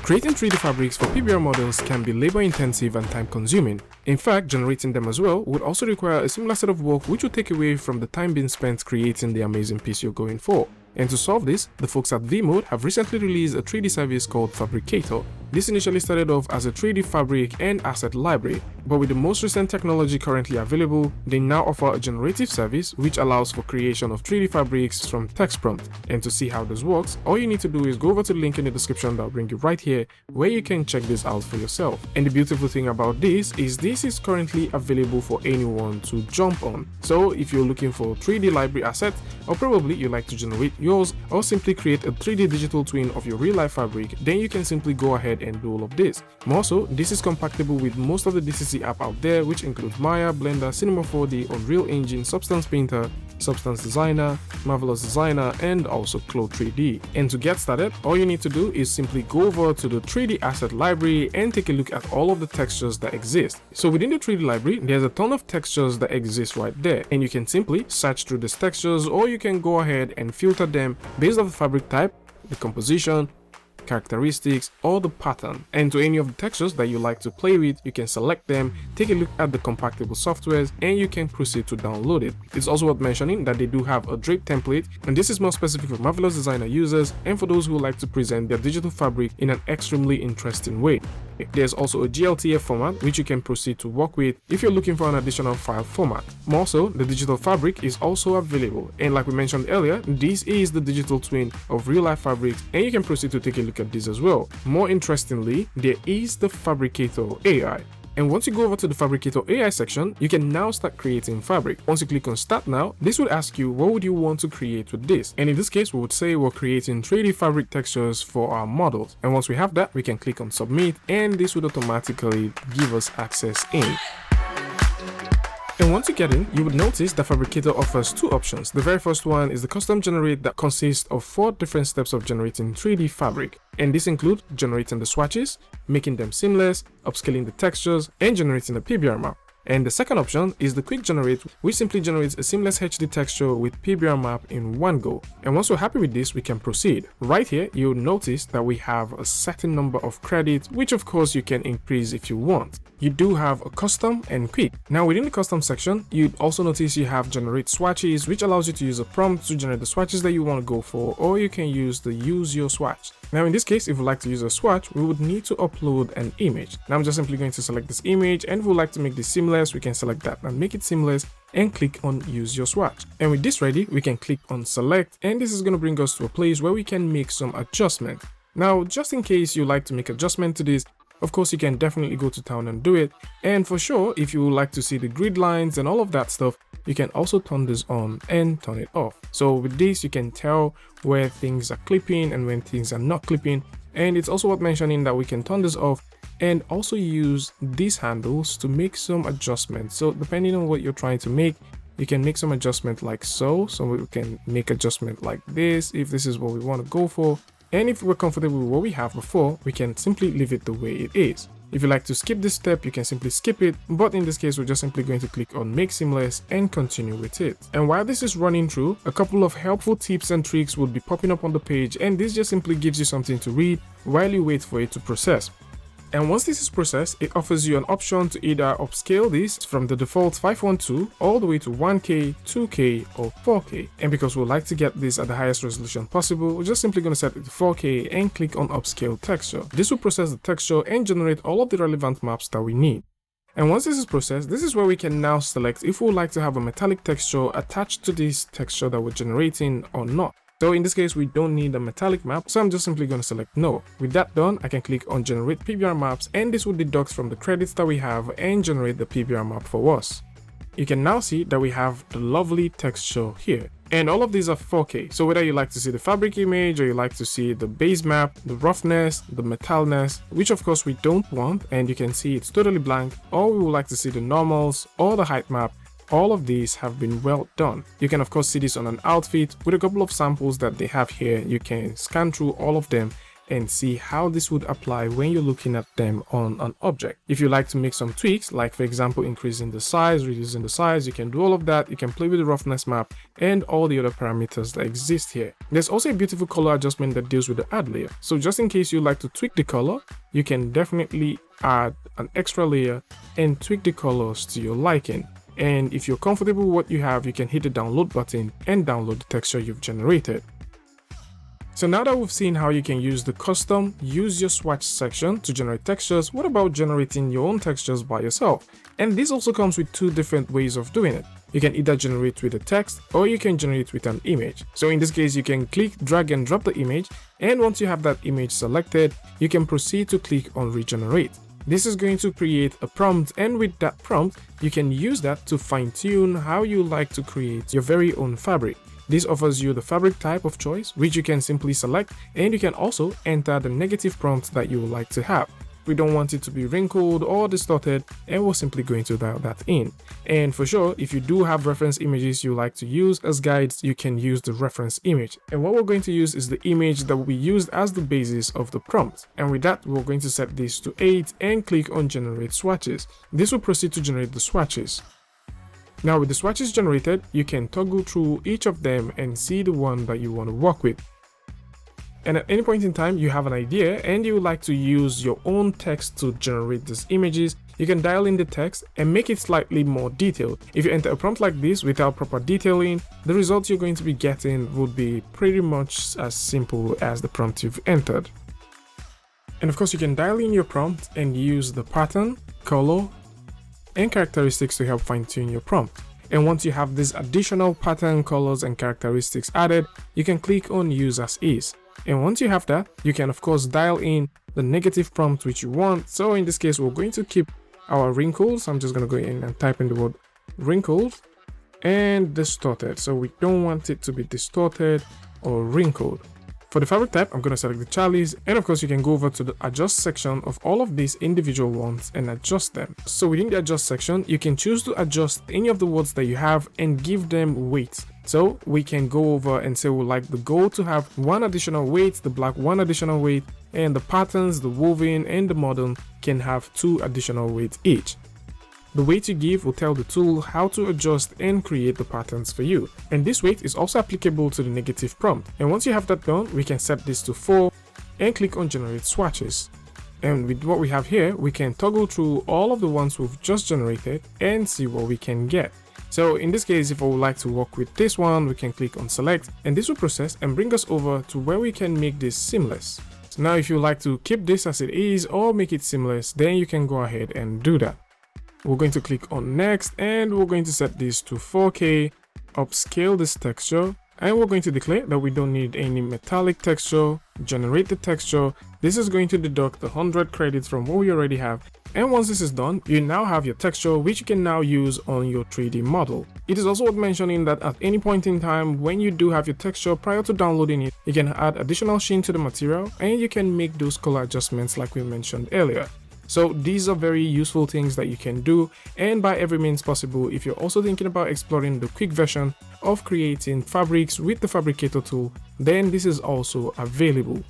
Creating 3D fabrics for PBR models can be labor intensive and time consuming. In fact, generating them as well would also require a similar set of work which would take away from the time being spent creating the amazing piece you're going for. And to solve this, the folks at V-Mode have recently released a 3D service called Fabricator. This initially started off as a 3D fabric and asset library, but with the most recent technology currently available, they now offer a generative service which allows for creation of 3D fabrics from text prompt. And to see how this works, all you need to do is go over to the link in the description that will bring you right here where you can check this out for yourself. And the beautiful thing about this is currently available for anyone to jump on. So if you're looking for 3D library assets, or probably you like to generate yours or simply create a 3D digital twin of your real life fabric, then you can simply go ahead and do all of this. More so, this is compatible with most of the DCC app out there, which includes Maya, Blender, Cinema 4D, Unreal Engine, Substance Painter, Substance Designer, Marvelous Designer, and also Cloud 3D. And to get started, all you need to do is simply go over to the 3D asset library and take a look at all of the textures that exist. So within the 3D library, there's a ton of textures that exist right there, and you can simply search through these textures, or you can go ahead and filter them based on the fabric type, the composition, characteristics, or the pattern. And to any of the textures that you like to play with, you can select them, take a look at the compatible softwares, and you can proceed to download it. It's also worth mentioning that they do have a drape template, and this is more specific for Marvelous Designer users and for those who like to present their digital fabric in an extremely interesting way. There's also a GLTF format which you can proceed to work with if you're looking for an additional file format. More so, the digital fabric is also available, and like we mentioned earlier, this is the digital twin of real life fabrics, and you can proceed to take a look at this as well. More interestingly, there is the Fabricator AI. And once you go over to the Fabricator AI section, you can now start creating fabric. Once you click on Start Now, this would ask you what would you want to create with this. And in this case, we would say we're creating 3D fabric textures for our models. And once we have that, we can click on Submit, and this would automatically give us access in. And once you get in, you would notice that Fabricator offers two options. The very first one is the custom generate that consists of 4 different steps of generating 3D fabric. And this includes generating the swatches, making them seamless, upscaling the textures, and generating a PBR map. And the second option is the quick generate, which simply generates a seamless HD texture with PBR map in one go. And once we're happy with this, we can proceed. Right here, you'll notice that we have a certain number of credits, which of course you can increase if you want. You do have a custom and quick. Now within the custom section, you'd also notice you have generate swatches, which allows you to use a prompt to generate the swatches that you want to go for, or you can use the use your swatch. Now in this case, if we like to use a swatch, we would need to upload an image. Now I'm just simply going to select this image, and if we like to make this seamless, we can select that and make it seamless and click on use your swatch. And with this ready, we can click on select, and this is going to bring us to a place where we can make some adjustment. Now just in case you like to make adjustment to this, of course you can definitely go to town and do it. And for sure, if you would like to see the grid lines and all of that stuff, you can also turn this on and turn it off. So with this, you can tell where things are clipping and when things are not clipping. And it's also worth mentioning that we can turn this off and also use these handles to make some adjustments. So depending on what you're trying to make, you can make some adjustment like so. So we can make adjustment like this if this is what we want to go for. And if we're comfortable with what we have before, we can simply leave it the way it is. If you like to skip this step, you can simply skip it, but in this case, we're just simply going to click on Make Seamless and continue with it. And while this is running through, a couple of helpful tips and tricks will be popping up on the page, and this just simply gives you something to read while you wait for it to process. And once this is processed, it offers you an option to either upscale this from the default 512 all the way to 1K, 2K, or 4K. And because we like to get this at the highest resolution possible, we're just simply going to set it to 4K and click on Upscale Texture. This will process the texture and generate all of the relevant maps that we need. And once this is processed, this is where we can now select if we would like to have a metallic texture attached to this texture that we're generating or not. So in this case, we don't need a metallic map, so I'm just simply going to select no. With that done, I can click on generate PBR maps, and this will deduct from the credits that we have and generate the PBR map for us. You can now see that we have the lovely texture here. And all of these are 4K, so whether you like to see the fabric image or you like to see the base map, the roughness, the metalness, which of course we don't want, and you can see it's totally blank, or we would like to see the normals or the height map, all of these have been well done. You can of course see this on an outfit with a couple of samples that they have here. You can scan through all of them and see how this would apply when you're looking at them on an object. If you like to make some tweaks, like for example increasing the size, reducing the size, you can do all of that. You can play with the roughness map and all the other parameters that exist here. There's also a beautiful color adjustment that deals with the add layer. So just in case you like to tweak the color, you can definitely add an extra layer and tweak the colors to your liking. And if you're comfortable with what you have, you can hit the download button and download the texture you've generated. So now that we've seen how you can use the custom use your swatch section to generate textures, what about generating your own textures by yourself? And this also comes with two different ways of doing it. You can either generate with a text or you can generate with an image. So in this case, you can click, drag and drop the image, and once you have that image selected, you can proceed to click on regenerate. This is going to create a prompt, and with that prompt, you can use that to fine-tune how you like to create your very own fabric. This offers you the fabric type of choice, which you can simply select, and you can also enter the negative prompt that you would like to have. We don't want it to be wrinkled or distorted, and we're simply going to dial that in. And for sure, if you do have reference images you like to use as guides, you can use the reference image. And what we're going to use is the image that will be used as the basis of the prompt. And with that, we're going to set this to 8 and click on generate swatches. This will proceed to generate the swatches. Now with the swatches generated, you can toggle through each of them and see the one that you want to work with. And at any point in time you have an idea and you would like to use your own text to generate these images, you can dial in the text and make it slightly more detailed. If you enter a prompt like this without proper detailing, the results you're going to be getting would be pretty much as simple as the prompt you've entered. And of course you can dial in your prompt and use the pattern, color, and characteristics to help fine-tune your prompt. And once you have these additional pattern, colors, and characteristics added, you can click on use as is. And once you have that, you can of course dial in the negative prompt which you want. So in this case, we're going to keep our wrinkles. I'm just going to go in and type in the word wrinkled and distorted. So we don't want it to be distorted or wrinkled. For the fabric type, I'm going to select the Charlies, and of course you can go over to the adjust section of all of these individual ones and adjust them. So within the adjust section, you can choose to adjust any of the words that you have and give them weight. So we can go over and say we like the gold to have 1 additional weight, the black 1 additional weight, and the patterns, the woven, and the modern can have 2 additional weight each. The weight you give will tell the tool how to adjust and create the patterns for you. And this weight is also applicable to the negative prompt. And once you have that done, we can set this to 4 and click on generate swatches. And with what we have here, we can toggle through all of the ones we've just generated and see what we can get. So in this case, if I would like to work with this one, we can click on select, and this will process and bring us over to where we can make this seamless. So now if you like to keep this as it is or make it seamless, then you can go ahead and do that. We're going to click on next, and we're going to set this to 4K, upscale this texture, and we're going to declare that we don't need any metallic texture, generate the texture. This is going to deduct the 100 credits from what we already have. And once this is done, you now have your texture, which you can now use on your 3D model. It is also worth mentioning that at any point in time when you do have your texture, prior to downloading it, you can add additional sheen to the material and you can make those color adjustments like we mentioned earlier. So these are very useful things that you can do, and by every means possible, if you're also thinking about exploring the quick version of creating fabrics with the Fabricator tool, then this is also available.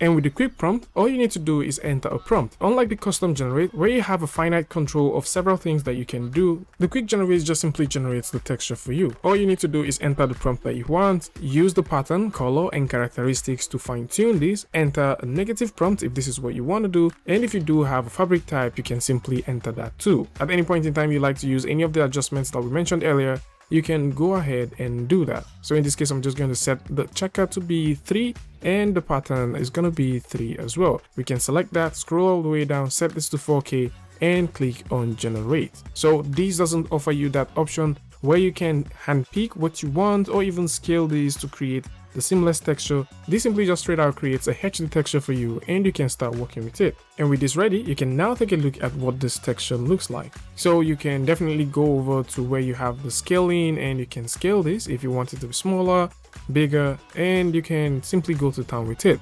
And with the quick prompt, all you need to do is enter a prompt. Unlike the custom generate, where you have a finite control of several things that you can do, the quick generate just simply generates the texture for you. All you need to do is enter the prompt that you want, use the pattern, color, and characteristics to fine-tune this, enter a negative prompt if this is what you want to do, and if you do have a fabric type, you can simply enter that too. At any point in time you like to use any of the adjustments that we mentioned earlier, you can go ahead and do that. So in this case, I'm just going to set the checker to be 3 and the pattern is going to be 3 as well. We can select that, scroll all the way down, set this to 4K and click on generate. So this doesn't offer you that option where you can handpick what you want or even scale these to create the seamless texture. This simply just straight out creates a HD texture for you and you can start working with it. And with this ready, you can now take a look at what this texture looks like. So you can definitely go over to where you have the scaling and you can scale this if you want it to be smaller, bigger, and you can simply go to town with it.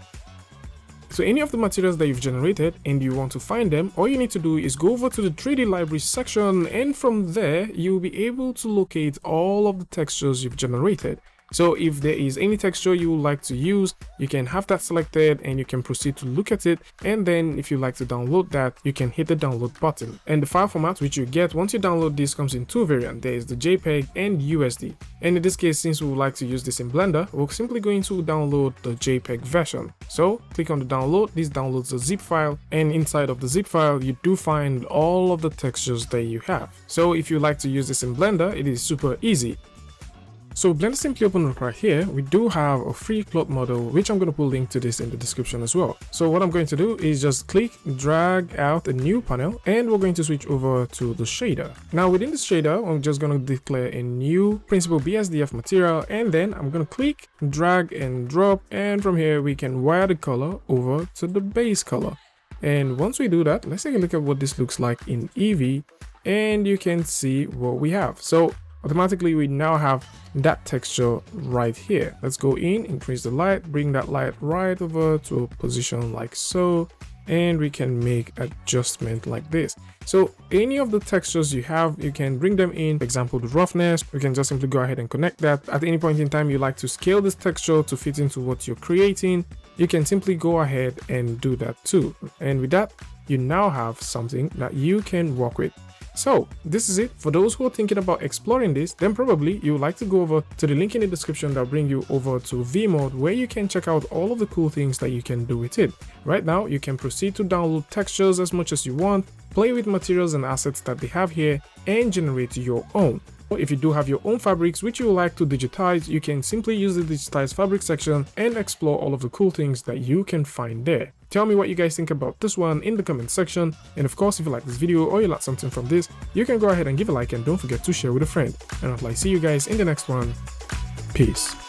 So any of the materials that you've generated and you want to find them, all you need to do is go over to the 3D library section, and from there you'll be able to locate all of the textures you've generated. So if there is any texture you would like to use, you can have that selected and you can proceed to look at it. And then if you like to download that, you can hit the download button. And the file format which you get once you download this comes in two variants. There is the JPEG and USD. And in this case, since we would like to use this in Blender, we're simply going to download the JPEG version. So click on the download. This downloads a zip file, and inside of the zip file, you do find all of the textures that you have. So if you like to use this in Blender, it is super easy. So Blender simply open up right here. We do have a free cloth model, which I'm going to put a link to this in the description as well. So what I'm going to do is just click, drag out a new panel, and we're going to switch over to the shader. Now within the shader, I'm just going to declare a new principal BSDF material, and then I'm going to click, drag and drop, and from here we can wire the color over to the base color. And once we do that, let's take a look at what this looks like in Eevee, and you can see what we have. So automatically we now have that texture right here. Let's go in, increase the light, bring that light right over to a position like so, and we can make adjustment like this. So any of the textures you have, you can bring them in. For example, the roughness, we can just simply go ahead and connect that. At any point in time you like to scale this texture to fit into what you're creating, you can simply go ahead and do that too. And with that, you now have something that you can work with. So this is it. For those who are thinking about exploring this, then probably you would like to go over to the link in the description that will bring you over to VMode, where you can check out all of the cool things that you can do with it. Right now, you can proceed to download textures as much as you want, play with materials and assets that they have here, and generate your own. If you do have your own fabrics which you would like to digitize, you can simply use the digitize fabric section and explore all of the cool things that you can find there. Tell me what you guys think about this one in the comment section, and of course if you like this video or you like something from this, you can go ahead and give a like, and don't forget to share with a friend. And I'll see you guys in the next one. Peace.